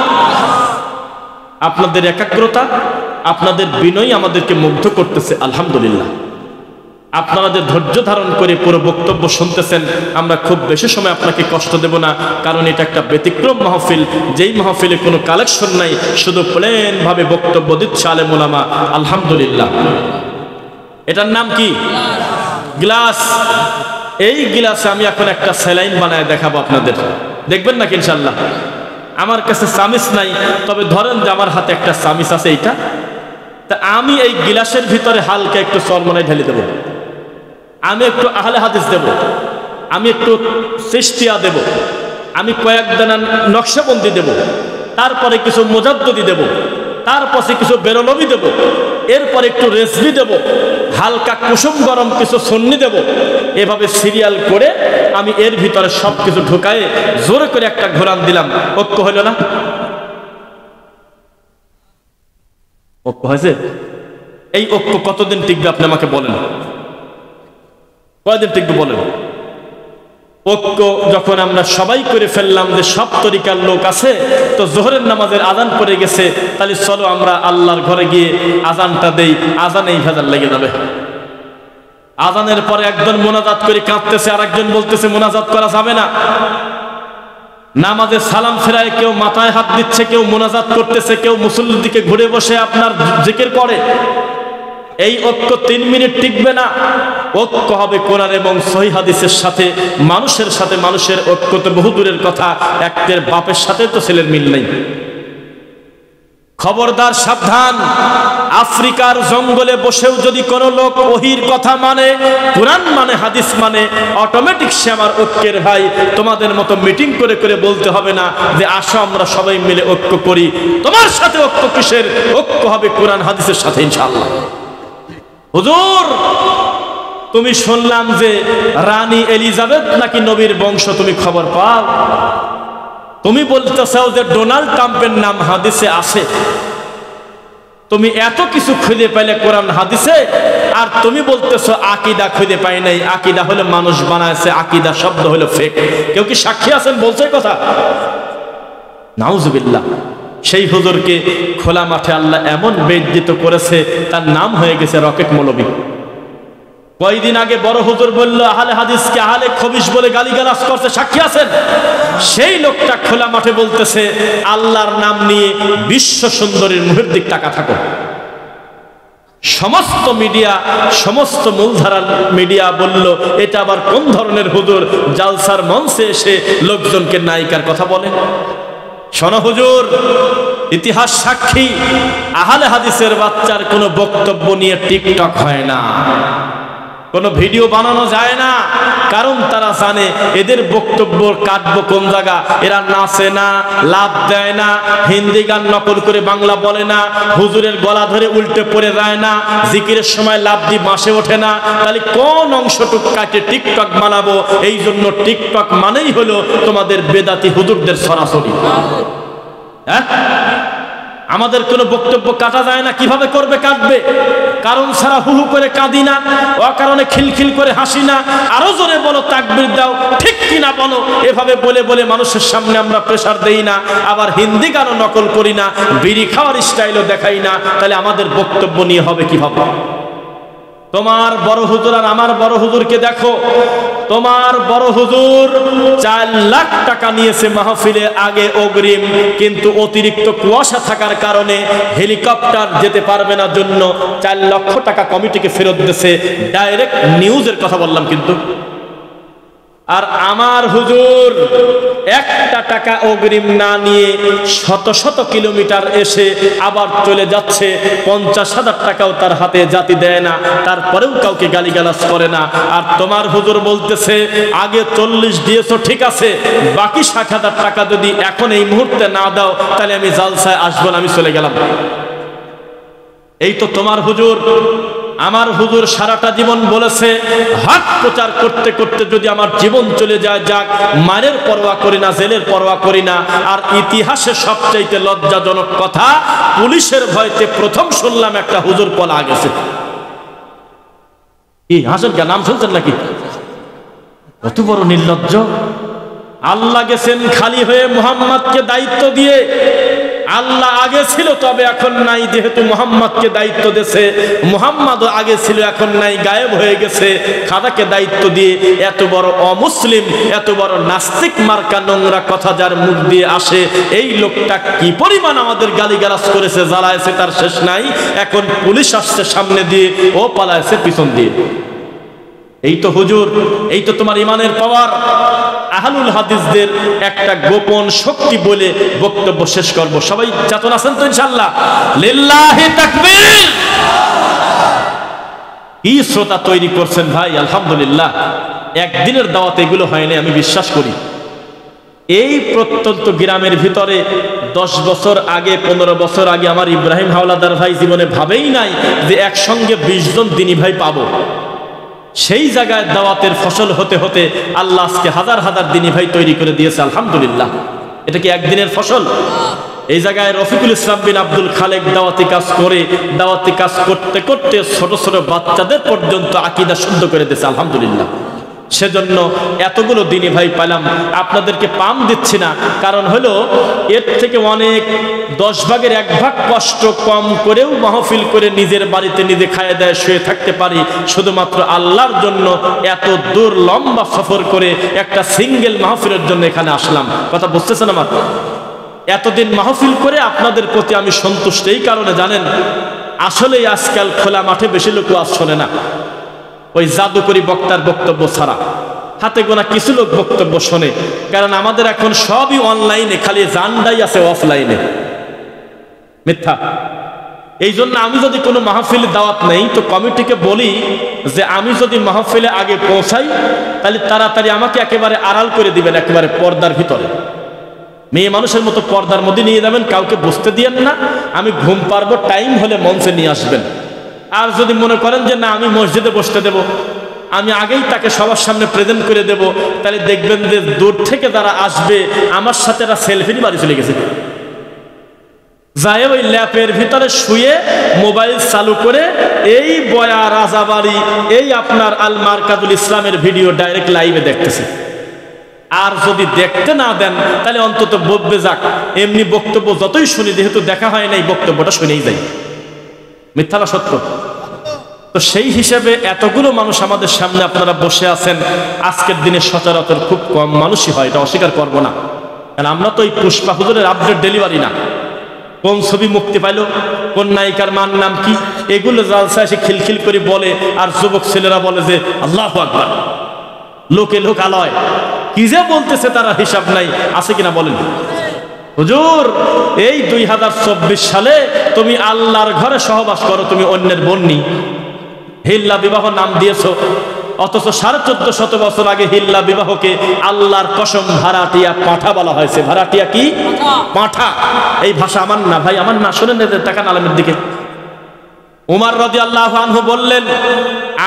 আপনাদের একাগ্রতা, আপনাদের বিনয় আমাদেরকে মুগ্ধ করতেছে। আলহামদুলিল্লাহ। আপনারা যে ধৈর্য ধারণ করে পুরো বক্তব্য শুনতেছেন, আমরা খুব বেশি সময় আপনাকে কষ্ট দেব না, কারণ এটা একটা ব্যতিক্রম মাহফিল। যেই মাহফিলে কোনো কালেকশন নাই, শুধু প্লেন ভাবে বক্তব্য দিচ্ছে আলেম ওলামা। আলহামদুলিল্লাহ। এটার নাম কি? গ্লাস। এই গ্লাসে আমি এখন একটা স্যালাইন বানায় দেখাবো আপনাদের, দেখবেন নাকি ইনশাল্লাহ? আমার কাছে চামিচ নাই, তবে ধরেন যে আমার হাতে একটা চামিচ আছে এইটা। তা আমি এই গ্লাসের ভিতরে হালকা একটু চরমনাই ঢেলে দেব, আমি একটু আহলে হাদিস দেব, আমি একটু চিশতিয়া দেব, আমি কয়েক দানা নকশবন্দি দেব, তারপরে কিছু মুজাদ্দিদি দেব, তারপরে কিছু বেরলভি দেব, এরপরে একটু রেজভি দেব, হালকা কুসুম গরম কিছু সুন্নি দেব। এভাবে সিরিয়াল করে আমি এর ভিতরে সব কিছু ঢুকায়ে জোরে করে একটা ঘোরান দিলাম। ঐক্য হইল না? ঐক্য হয়েছে? এই ঐক্য কতদিন টিকবে আপনি আমাকে বলেন, কয়দিন টিকবে বলেন? ঐক্য যখন আমরা সবাই করে ফেললাম যে সব তরিকার লোক আছে, তো জোহরের নামাজের আজান পড়ে গেছে, তাহলে চলো আমরা আল্লাহর ঘরে গিয়ে আজানটা দেই, আজানেই ভেজাল লেগে যাবে। আজানের পরে একজন মোনাজাত করে কাঁদতেছে, আর একজন বলতেছে মোনাজাত করা যাবে না। নামাজে সালাম ফেরায় কেউ মাথায় হাত দিচ্ছে, কেউ মোনাজাত করতেছে, কেউ মুসল্লির দিকে ঘুরে বসে আপনার জিকির করে। এই ঐক্য 3 মিনিট টিকবে না। ঐক্য হবে কোরআন এবং সহিহ হাদিসের সাথে, মানুষের সাথে। মানুষের ঐক্য তো বহু দূরের কথা, একটের বাপের সাথে তো ছেলের মিল নেই। খবরদার, সাবধান। আফ্রিকার জঙ্গলে বসেও যদি কোনো লোক ওহির কথা মানে, কোরআন মানে, হাদিস মানে, অটোমেটিক সে আমার ঐক্যের ভাই। তোমাদের মতো মিটিং করে করে বলতে হবে না যে আসো আমরা সবাই মিলে ঐক্য করি। তোমার সাথে ঐক্য কিসের? ঐক্য হবে কোরআন হাদিসের সাথে ইনশাআল্লাহ। হুজুর, তুমি শুনলাম যে রানী এলিজাবেথ নাকি নবীর বংশ, তুমি খবর পাও? তুমি বলতে চাও যে ডোনাল্ড ট্রাম্পের নাম হাদিসে আছে। তুমি এত কিছু খুঁজে পাইলে কোরআন হাদিসে, আর তুমি বলতেছো আকীদা খুঁজে পাই নাই। আকীদা হলো মানুষ বানাইছে, আকীদা শব্দ হলো ফেক। কেউ কি সাক্ষী আছেন বলছে কথা? নাউজুবিল্লাহ। সেই হুজুরকে খোলা মাঠে আল্লাহ এমন বেইজ্জত করেছে, তার নাম হয়ে গেছে রকেট মৌলবী। কয়েকদিন আগে বড় হুজুর বলল আহলে হাদিসকে আহলে খবিশ বলে গালিগালাজ করছে, সাক্ষী আছেন? সেই লোকটা খোলা মাঠে বলতেছে আল্লাহর নাম নিয়ে বিশ্ব সুন্দরীর মুহের দিক টাকা থাকো। সমস্ত মিডিয়া, সমস্ত মূলধারার মিডিয়া বলল এটা আবার কোন ধরনের হুজুর জালসার মঞ্চে এসে লোকজনকে নায়িকার কথা বলে। শোনো হুজুর, ইতিহাস সাক্ষী, আহলে হাদিসের বাচ্চার কোনো বক্তব্য নিয়ে টিকটক হয় না, কোনো ভিডিও বানানো যায় না। কারণ তারা জানে এদের বক্তব্য কাটবো কোন জায়গা। এরা নাচে না, লাভ দেয় না, হিন্দি গান নকল করে বাংলা বলে না, হুজুরের গলা ধরে উল্টে পড়ে যায় না, জিকিরের সময় লাভ দিয়ে বাসে ওঠে না। তাহলে কোন অংশটুক কাটে টিকটক বানাবো? এই জন্য টিকটক মানেই হলো তোমাদের বেদাতি হুজুরদের সরাসরি। হ্যাঁ, আমাদের কোনো বক্তব্য কাটা যায় না। কিভাবে করবে? কাটবে। কারণ ছাড়া হু হু করে কাঁদি না, অকারণে খিলখিল করে হাসি না। আরো জোরে বলো, তাকবীর দাও, ঠিক কিনা বলো। এভাবে বলে বলে মানুষের সামনে আমরা প্রেসার দেই না। আবার হিন্দি গানও নকল করি না, বিড়ি খাওয়ার স্টাইলও দেখাই না। তাহলে আমাদের বক্তব্য নিয়ে হবে কিভাবে? তোমার বড় হুজুর আর আমার বড় হুজুরকে দেখো। তোমার বড় হুজুর 4 লাখ টাকা নিয়েছে মাহফিলে আগে অগ্রিম, কিন্তু অতিরিক্ত কুয়াশা থাকার কারণে হেলিকপ্টার যেতে পারবে না জন্য 4 লক্ষ টাকা কমিটিকে ফেরত দিয়েছে। ডাইরেক্ট নিউজের কথা বললাম কিন্তু। আর আমার হুজুর 1 টাকা অগ্রিম না নিয়ে শত শত কিলোমিটার এসে আবার চলে যাচ্ছে। 50,000 টাকাও তার হাতে জাতি দেয় না, তারপরেও কাউকে গালিগালাজ করে না। আর তোমার হুজুর বলতেছে আগে 40 দিয়েছো, ঠিক আছে, বাকি 60,000 টাকা যদি এখন এই মুহূর্তে না দাও তাহলে আমি জালসায় আসবো না, আমি চলে গেলাম। এই তো তোমার হুজুর। আমার হুজুর সারাটা জীবন বলেছে হক প্রচার করতে করতে যদি আমার জীবন চলে যায় যাক, মারের পরোয়া করি না, জেলের পরোয়া করি না। আর ইতিহাসে সবচাইতে লজ্জাজনক কথা, পুলিশের ভয়তে প্রথম শুনলাম একটা হুজুর পলা গেছে। কি হাসেন কে? নাম শুনছেন নাকি? কত বড় নির্লজ্জ! আল্লাহ গেছেন খালি হয়ে মুহাম্মদকে দায়িত্ব দিয়ে। আল্লাহ আগে ছিল তবে এখন নাই, যেহেতু মুহাম্মদকে দায়িত্ব দিয়েছে। মুহাম্মদও আগে ছিল এখন নাই, গায়েব হয়ে গেছে। খাদাকে দায়িত্ব দিয়ে এত বড় অমুসলিম, এত বড় নাস্তিক মার্কা নোংরা কথা যার মুখ দিয়ে আসে, এই লোকটা কি পরিমাণ আমাদের গালিগালাজ করেছে, জ্বালায়েছে, তার শেষ নাই। এখন পুলিশ আসছে সামনে দিয়ে, ও পালায়েছে পিছন দিয়ে। এই তো হুজুর, এই তো তোমার ইমানের পাওয়ার। আহলুল হাদিসদের একটা গোপন শক্তি বলে বক্তব্য শেষ করব। সবাই চেতন আছেন তো ইনশাআল্লাহ? লিল্লাহি তাকবীর। কি শ্রোতা তৈরি করছেন ভাই, আলহামদুলিল্লাহ। একদিনের দাওয়াতে এগুলো হয়নি, আমি বিশ্বাস করি। এই প্রত্যন্ত গ্রামের ভিতরে 10 বছর আগে, 15 বছর আগে আমার ইব্রাহিম হাওলাদার ভাই জীবনে ভাবেই নাই যে একসঙ্গে 20 জন দিনী ভাই পাবো। সেই জায়গায় দাওয়াতের ফসল হতে হতে আল্লাহ আজকে হাজার হাজার দিনী ভাই তৈরি করে দিয়েছে, আলহামদুলিল্লাহ। এটা কি একদিনের ফসল? এই জায়গায় রফিকুল ইসলাম বিন আব্দুল খালেক দাওয়াতি কাজ করতে করতে ছোট ছোট বাচ্চাদের পর্যন্ত আকীদা শুদ্ধ করে দিয়েছে, আলহামদুলিল্লাহ। সেজন্য এতগুলো দিনই ভাই পাইলাম, আপনাদেরকে পাম দিচ্ছি না, কারণ হলো এর থেকে অনেক 10 ভাগের 1 ভাগ কষ্ট কম করেও মাহফিল করে নিজের বাড়িতে নিজে খায় দেয় শুয়ে থাকতে পারি, শুধুমাত্র আল্লাহর জন্য এত দূর লম্বা সফর করে একটা সিঙ্গেল মাহফিলের জন্য এখানে আসলাম। কথা বুঝতেছেন আমার? এতদিন মাহফিল করে আপনাদের প্রতি আমি সন্তুষ্ট এই কারণে, জানেন আসলেই আজকাল খোলা মাঠে বেশি লোক ওয়াজ শোনে না, ওই জাদুকরী বক্তার বক্তব্য ছাড়া হাতে গোনা কিছু লোক বক্তব্য শোনে। কারণ আমাদের এখন সবই অনলাইনে, খালি জানডাই আছে অফলাইনে, মিথ্যা। এই জন্য আমি যদি কোনো মাহফিলে দাওয়াত নেই তো কমিটিকে বলি যে আমি যদি মাহফিলে আগে পৌঁছাই তাহলে তাড়াতাড়ি আমাকে একেবারে আড়াল করে দিবেন, একেবারে পর্দার ভিতরে, মেয়ে মানুষের মতো পর্দার মধ্যে নিয়ে যাবেন, কাউকে বসতে দিয়েন না, আমি ঘুম পারবো, টাইম হলে মঞ্চে নিয়ে আসবেন। আর যদি মনে করেন যে না আমি মসজিদে বসতে দেব, আমি আগেই তাকে সবার সামনে প্রেজেন্ট করে দেব, তাহলে দেখবেন যে দূর থেকে যারা আসবে আমার সাথে এরা সেলফি নিয়ে বাড়ি চলে গেছে, যায় ওই ল্যাপের ভিতরে শুয়ে মোবাইল চালু করে এই বয়া রাজাবাড়ি এই আপনার আল মারকাজুল ইসলামের ভিডিও ডাইরেক্ট লাইভে দেখতেছে। আর যদি দেখতে না দেন তাহলে অন্তত বলবে যাক এমনি বক্তব্য যতই শুনি, যেহেতু দেখা হয় নাই বক্তব্যটা শুনেই যাই। মিথ্যা না সত্য? তো সেই হিসেবে এতগুলো মানুষ আমাদের সামনে আপনারা বসে আছেন, আজকের দিনে সচরাচর খুব কম মানুষই হয়, এটা অস্বীকার করবো না। কারণ আমরা তো ওই পুষ্পা হুজুরের আপডেট ডেলিভারি না, কোন ছবি মুক্তি পাইল, কোন নায়িকার মান নাম কি, এগুলো জালসা এসে খিলখিল করে বলে, আর যুবক ছেলেরা বলে যে আল্লাহু আকবার, লোকে লোক আলয়, কি যে বলতেছে তারা হিসাব নাই, আছে কিনা বলেন? হুজুর এই 2024 সালে তুমি আল্লাহর ঘরে সহবাস করো, তুমি অন্যের বন্নি, হিল্লা বিবাহ নাম দিয়েছো, অথচ 1450 বছর আগে হিল্লা বিবাহকে আল্লাহর কসম ভাড়াটিয়া পাঁঠা বলা হয়েছে। ভাড়াটিয়া কি? পাঁঠা। এই ভাষা আমার না ভাই, আমার না, শোনেন তাকান আলেমের দিকে। উমর রাদিয়াল্লাহু আনহু বললেন,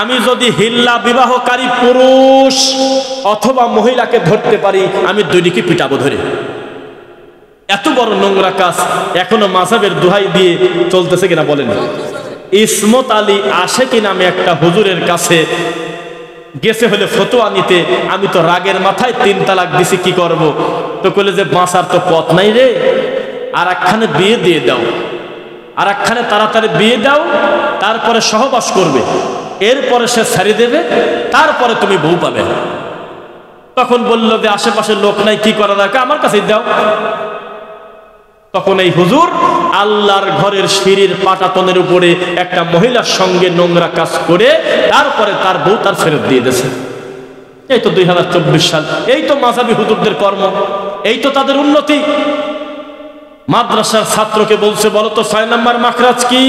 আমি যদি হিল্লা বিবাহকারী পুরুষ অথবা মহিলাকে ধরতে পারি আমি দুইদিকে পিটাবো ধরে। এত বড় নোংরা কাজ এখনো মাযহাবের দোহাই দিয়ে চলতেছে কিনা বলেন? ইসমত আলী আশেকি নামে একটা হুজুরের কাছে গেছে হলে ফতোয়া নিতে, আমি তো রাগের মাথায় 3 তালাক দিছি, কি করব? তো কইলে যে বাঁচার তো পথ নাই রে, আর একখানে বিয়ে দিয়ে দাও, আর একখানে তাড়াতাড়ি বিয়ে দাও, তারপরে সহবাস করবে, এরপরে সে ছাড়ি দেবে, তারপরে তুমি বউ পাবে। তখন বলল যে আশেপাশে লোক নাই, কি করা দরকার, আমার কাছেই দাও। তখন এই হুজুর আল্লাহর ঘরের সিঁড়ির পাটাতনের উপরে একটা মহিলার সঙ্গে নোংরা কাজ করে তারপরে তার বউ তার ফেরত দিয়ে দিয়েছে। এই তো 2024 সাল, এই তো মাযহাবী হুজুরদের কর্ম, এই তো তাদের উন্নতি। মাদ্রাসার ছাত্রকে বলছে বলো তো 6 নম্বর মাখরাজ কি?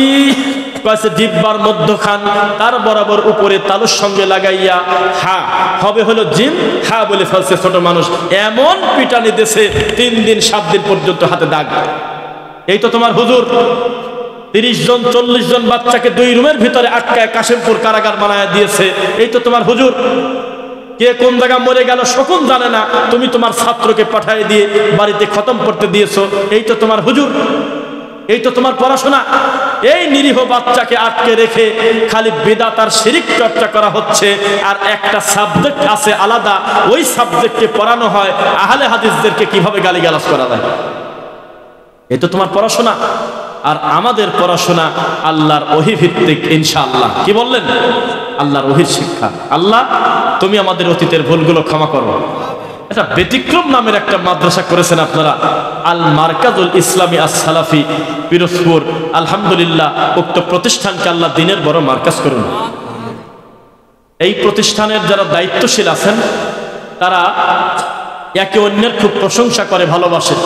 কয়েছে জিব্বার মধ্যখান, তার বরাবর উপরে তালুর সঙ্গে লাগাইয়া হা হবে হলো জিম, হা বলে ফেলছে ছোট মানুষ, এমন পিটানি দিয়েছে 3 দিন 7 দিন পর্যন্ত হাতে দাগ। এই তো তোমার হুজুর 30 জন 40 জন বাচ্চাকে 2 রুমের ভিতরে আটকায় কাশিমপুর কারাগার বানায় দিয়েছে। এই তো তোমার হুজুর। কে কোন জায়গা মরে গেল শকুন জানে না, তুমি তোমার ছাত্রকে পাঠিয়ে দিয়ে বাড়িতে খতম করতে দিয়েছো। এই তো তোমার হুজুর, এই তো তোমার পড়াশোনা। এই নিরীহ বাচ্চাকে আটকে রেখে খালি বিদআত আর শিরক চর্চা করা হচ্ছে, আর একটা সাবজেক্ট আছে আলাদা, ওই সাবজেক্টে পড়ানো হয় আহলে হাদিসদেরকে কিভাবে গালিগালাজ করা যায়। এই তো তোমার পড়াশোনা। আর আমাদের পড়াশোনা আল্লাহর ওহী ভিত্তিক, ইনশাআল্লাহ। কি বললেন? আল্লাহর ওহীর শিক্ষা। আল্লাহ তুমি আমাদের অতীতের ভুলগুলো ক্ষমা করো। এটা ব্যতিক্রম নামের একটা মাদ্রাসা করেছেন আপনারা, আল মারকাজুল ইসলামী আস-সালাফি পিরোজপুর। আলহামদুলিল্লাহ, উক্ত প্রতিষ্ঠানকে আল্লাহ দিনের বড় মার্কাজ করুন। এই প্রতিষ্ঠানের যারা দায়িত্বশীল আছেন তারা একে অন্যের খুব প্রশংসা করে, ভালোবাসে,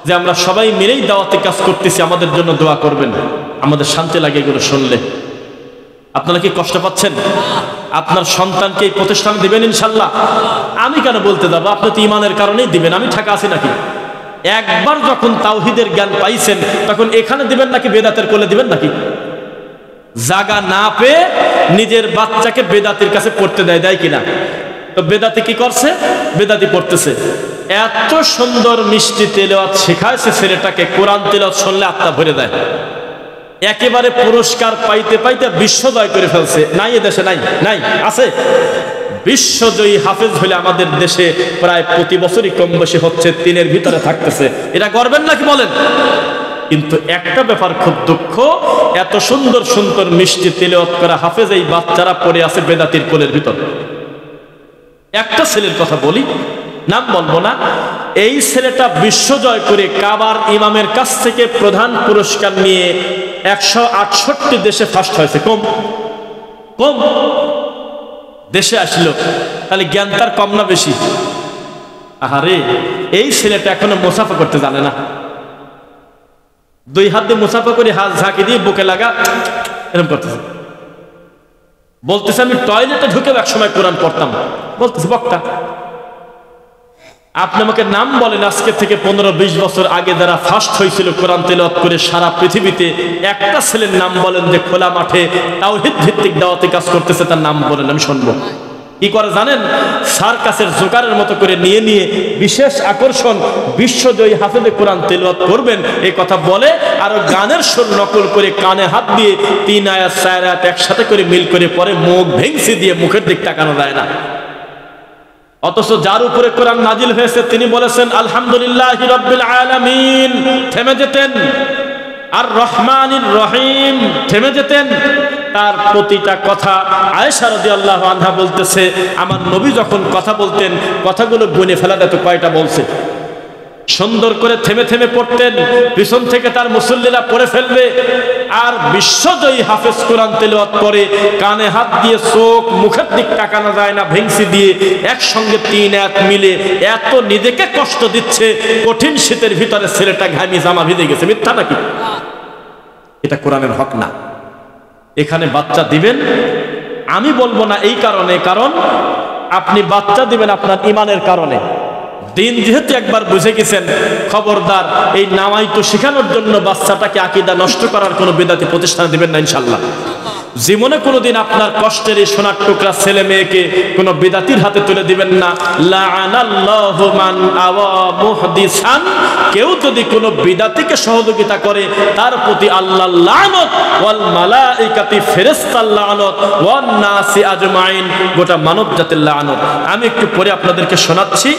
যে আমরা সবাই মিলেই দাওয়াতি কাজ করতেছি, আমাদের জন্য দোয়া করবেন। আমাদের শান্তি লাগে এগুলো শুনলে। আপনারা কি কষ্ট পাচ্ছেন? আপনার সন্তানকে এই প্রতিষ্ঠান দিবেন ইনশাল্লাহ? আমি কেন বলতে যাবো? আপনি তো ইমানের কারণেই দিবেন, আমি ঠেকা আছি নাকি? একবার যখন তাওহীদের জ্ঞান পাইছেন তখন এখানে দিবেন নাকি বেদাতের কোলে দিবেন নাকি? জাগা না পেয়ে নিজের বাচ্চাকে বেদাতির কাছে পড়তে দেয় কিনা? তো বেদাতি কি করছে? বেদাতি পড়তেছে। এত সুন্দর মিষ্টি তেলাওয়াত শেখাইছে ছেলেটাকে, কোরআন তেলাওয়াত শুনলে আত্মা ভরে দেয়। একেবারে পুরস্কার পাইতে পাইতে বিশ্বজয় করে ফেলছে। নাই এদেশে নাই, নাই আছে বিশ্বজয়ী হাফেজ হলে আমাদের দেশে প্রায় প্রতি বছরই কম বেশি হচ্ছে, 3-এর ভিতরে থাকতেছে। এটা গর্বের নাকি বলেন? কিন্তু একটা ব্যাপার খুব দুঃখ, এত সুন্দর সুন্দর মিষ্টি তেলাওয়াত করা হাফেজ এই বাচ্চারা পড়ে আছে বেদাতির কোলের ভিতর। একটা ছেলের কথা বলি, নাম বলবো না, এই ছেলেটা বিশ্বজয় করে কাবার ইমামের কাছ থেকে প্রধান পুরস্কার নিয়ে 168 দেশে ফার্স্ট হয়েছে। কম কম দেশে আসলো, তাহলে জ্ঞান তার কম না বেশি? আহারে, এই ছেলেটা এখনো মুসাফা করতে জানে না। 2 হাত দিয়ে মুসাফা করে হাত ঝাঁকি দিয়ে বুকে লাগা এরকম করতেছে। বলতেছে আমি টয়লেটে ঢুকে এক সময় কোরআন পড়তাম। বলতেছে বক্তা, আপনি আমাকে নাম বলেন আজকে থেকে 15-20 বছর আগে যারা ফার্স্ট হয়েছিল কোরআন তেলাওয়াত করে সারা পৃথিবীতে, একটা ছেলের নাম বলেন যে খোলা মাঠে তাওহীদ ভিত্তিক দাওয়াতি কাজ করতেছে, তার নাম বলেন, আমি শুনবো। কি করে জানেন? সার্কাসের জোকারের মতো করে নিয়ে নিয়ে বিশেষ আকর্ষণ বিশ্বজয়ী হাফেজে কোরআন তেলাওয়াত করবেন এই কথা বলে, আর গানের সুর নকল করে কানে হাত দিয়ে 3 আয়াত 4 আয়াত একসাথে করে মিল করে পরে মুখ ভেঙচি দিয়ে মুখের দিক তাকানো যায় না। অথচ যার উপরে কোরআন নাজিল হয়েছে তিনি বলেছেন আলহামদুলিল্লাহি রাব্বিল আলামিন, থেমে যেতেন। আর রহমানির রহিম, থেমে যেতেন। তার প্রতিটা কথা আয়েশা রাদিয়াল্লাহু আনহা বলতেছে, আমার নবী যখন কথা বলতেন কথাগুলো গুনে ফেলা যেত কয়টা বলছে। সুন্দর করে থেমে থেমে পড়তেন, পিছন থেকে তার মুসল্লিরা পড়ে ফেলবে। আর বিশ্বজয়ী হাফেজ কোরআন তেলাওয়াত করে কানে হাত দিয়ে চোখ মুখের দিক তাকানো যায় না, ভেংসি দিয়ে একসঙ্গে 3 আয়াত মিলে এত নিজেকে কষ্ট দিচ্ছে, কঠিন শীতের ভিতরে ছেলেটা ঘামি জামা ভিজে গেছে। মিথ্যা নাকি? এটা কোরআনের হক না। এখানে বাচ্চা দিবেন আমি বলবো না এই কারণে, কারণ আপনি বাচ্চা দিবেন আপনার ইমানের কারণে। দিন যেহেতু একবার বুঝে গেছেন, খবরদার এই নামাই তো শেখানোর জন্য বাচ্চাটাকে আকীদা নষ্ট করার কোনো বিদাতি প্রতিষ্ঠান দিবেন না ইনশাআল্লাহ। জীবনে কোনোদিন আপনার কষ্টের এই সোনার টুকরা ছেলে মেয়েকে কোনো বিদাতির হাতে তুলে দিবেন না। লাআনাল্লাহু মান আওয়া মুহদিসান, কেউ যদি কোনো বিদাতিকে সহযোগিতা করে তার প্রতি আল্লাহর লানত, ওয়াল মালাইকাতি ফেরেশতার লানত, ওয়ান নাসি আজমাইন, গোটা মানব জাতির লানত। আমি একটু পরে আপনাদেরকে শোনাচ্ছি।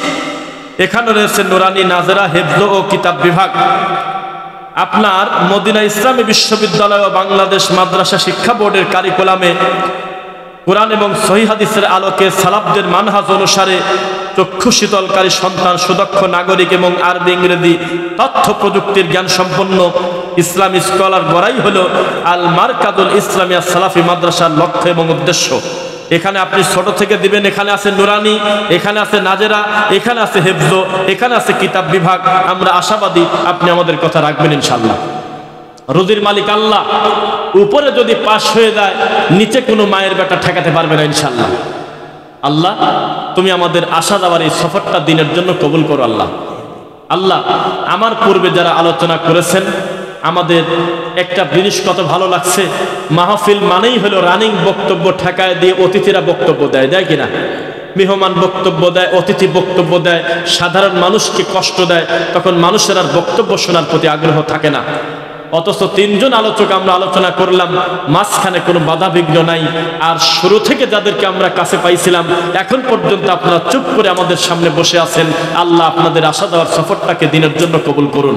এখানে রয়েছে নুরানি নাজেরা হিফজ ও কিতাব বিভাগ। আপনার মদিনা ইসলামী বিশ্ববিদ্যালয় ও বাংলাদেশ মাদ্রাসা শিক্ষা বোর্ডের কারিকুলামে কোরআন এবং সহিহ হাদিসের আলোকে সালাফদের মানহাজ অনুসারে চক্ষু শীতলকারী সন্তান, সুদক্ষ নাগরিক এবং আরবি ইংরেজি তথ্য প্রযুক্তির জ্ঞান সম্পন্ন ইসলামী স্কলার গড়াই হলো আল মারকাদুল ইসলামিয়া সালাফি মাদ্রাসার লক্ষ্য এবং উদ্দেশ্য। এখানে আপনি ছোট থেকে দিবেন, এখানে আছে নুরানি, এখানে আছে নাজেরা, এখানে আছে হিফজ, এখানে আছে কিতাব বিভাগ। আমরা আশাবাদী আপনি আমাদের কথা রাখবেন ইনশাআল্লাহ। রুজির মালিক আল্লাহ, উপরে যদি পাশ হয়ে যায় নিচে কোনো মায়ের বেটা ঠেকাতে পারবে না ইনশাআল্লাহ। আল্লাহ তুমি আমাদের আশা যাওয়ার এই সফরটা দিনের জন্য কবুল করো আল্লাহ। আল্লাহ আমার পূর্বে যারা আলোচনা করেছেন, আমাদের একটা জিনিস কত ভালো লাগছে, মাহফিল মানেই হলো রানিং বক্তব্য ঠেকায় দিয়ে অতিথিরা বক্তব্য দেয়, দেয় কিনা? মেহমান বক্তব্য দেয়, অতিথি বক্তব্য দেয়, সাধারণ মানুষকে কষ্ট দেয়, তখন মানুষের আর বক্তব্য শোনার প্রতি আগ্রহ থাকে না। অথচ 3 জন আলোচক আমরা আলোচনা করলাম, মাঝখানে কোনো বাধা বিঘ্ন নাই। আর শুরু থেকে যাদেরকে আমরা কাছে পাইছিলাম এখন পর্যন্ত আপনারা চুপ করে আমাদের সামনে বসে আছেন। আল্লাহ আপনাদের আশা দেওয়ার সফরটাকে দিনের জন্য কবুল করুন।